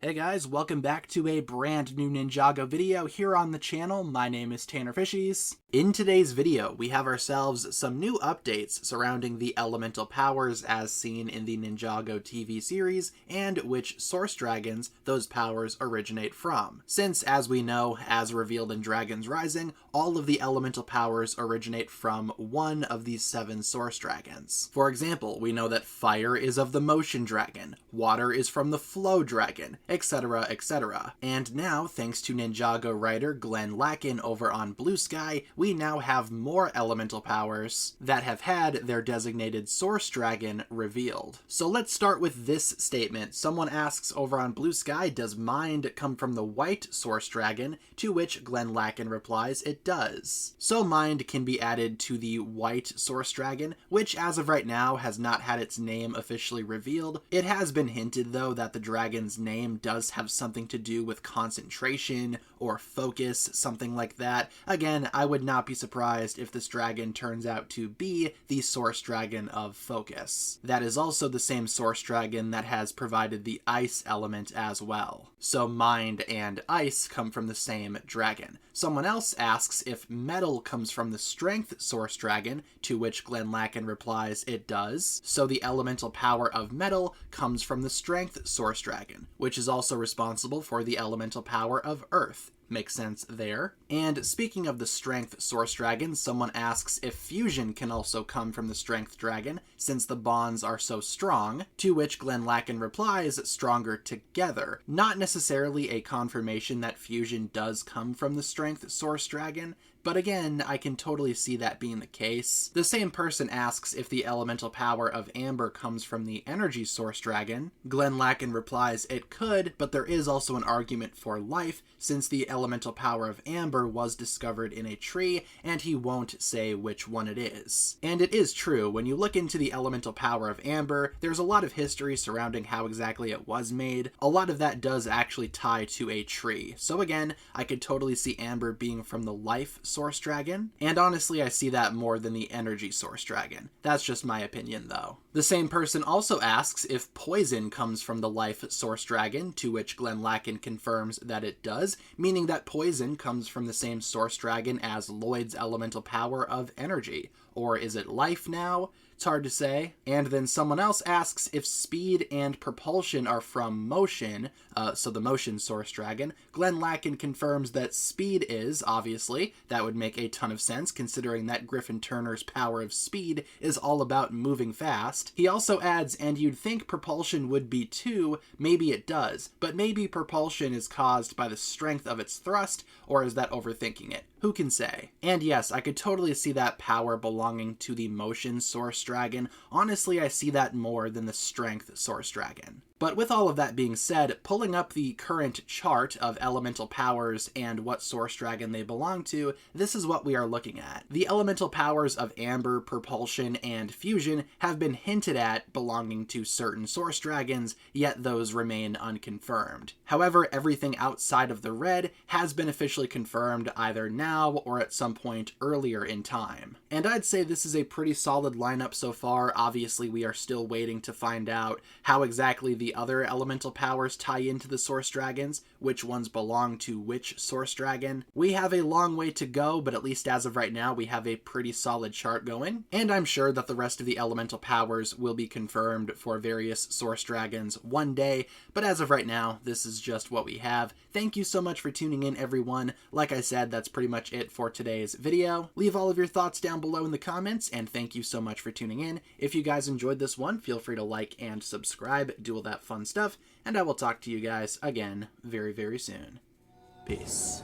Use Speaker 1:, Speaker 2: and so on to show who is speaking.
Speaker 1: Hey guys, welcome back to a brand new Ninjago video here on the channel. My name is TannerFishies. In today's video, we have ourselves some new updates surrounding the elemental powers as seen in the Ninjago TV series and which source dragons those powers originate from. Since, as we know, as revealed in Dragons Rising, all of the elemental powers originate from one of these 7 source dragons. For example, we know that fire is of the motion dragon, water is from the flow dragon, etc, etc. And now, thanks to Ninjago writer Glenn Lacken over on Blue Sky, we now have more elemental powers that have had their designated source dragon revealed. So let's start with this statement. Someone asks over on Blue Sky, does mind come from the white source dragon? To which Glenn Lacken replies, it does. So mind can be added to the white source dragon, which as of right now has not had its name officially revealed. It has been hinted though that the dragon's name does have something to do with concentration or focus, something like that. Again, I would not be surprised if this dragon turns out to be the source dragon of focus. That is also the same source dragon that has provided the ice element as well. So mind and ice come from the same dragon. Someone else asks if metal comes from the strength source dragon, to which Glenn Lacken replies it does. So the elemental power of metal comes from the strength source dragon, which is also responsible for the elemental power of earth. Makes sense there. And speaking of the strength source dragon, someone asks if fusion can also come from the strength dragon since the bonds are so strong, to which Glenn Lacken replies stronger together. Not necessarily a confirmation that fusion does come from the strength source dragon, but again, I can totally see that being the case. The same person asks if the elemental power of amber comes from the energy source dragon. Glenn Lacken replies it could, but there is also an argument for life since the elemental power of amber was discovered in a tree and he won't say which one it is. And it is true, when you look into the elemental power of amber, there's a lot of history surrounding how exactly it was made. A lot of that does actually tie to a tree. So again, I could totally see amber being from the life source dragon, and honestly I see that more than the energy source dragon. That's just my opinion though. The same person also asks if poison comes from the life source dragon, to which Glenn Lacken confirms that it does, meaning that poison comes from the same source dragon as Lloyd's elemental power of energy. Or is it life now? It's hard to say. And then someone else asks if speed and propulsion are from motion, so the motion source dragon. Glenn Lacken confirms that speed is, obviously. That would make a ton of sense considering that Griffin Turner's power of speed is all about moving fast. He also adds, and you'd think propulsion would be too, maybe it does, but maybe propulsion is caused by the strength of its thrust, or is that overthinking it? Who can say? And yes, I could totally see that power belonging to the motion source dragon. Honestly, I see that more than the strength source dragon. But with all of that being said, pulling up the current chart of elemental powers and what source dragon they belong to, this is what we are looking at. The elemental powers of amber, propulsion, and fusion have been hinted at belonging to certain source dragons, yet those remain unconfirmed. However, everything outside of the red has been officially confirmed either now or at some point earlier in time. And I'd say this is a pretty solid lineup so far. Obviously, we are still waiting to find out how exactly the other elemental powers tie into the source dragons, which ones belong to which source dragon. We have a long way to go, but at least as of right now, we have a pretty solid chart going. And I'm sure that the rest of the elemental powers will be confirmed for various source dragons one day, but as of right now, this is just what we have. Thank you so much for tuning in, everyone. Like I said, that's pretty much it for today's video. Leave all of your thoughts down below in the comments, and thank you so much for tuning in. If you guys enjoyed this one, feel free to like and subscribe, do all that fun stuff, and I will talk to you guys again very, very soon. Peace.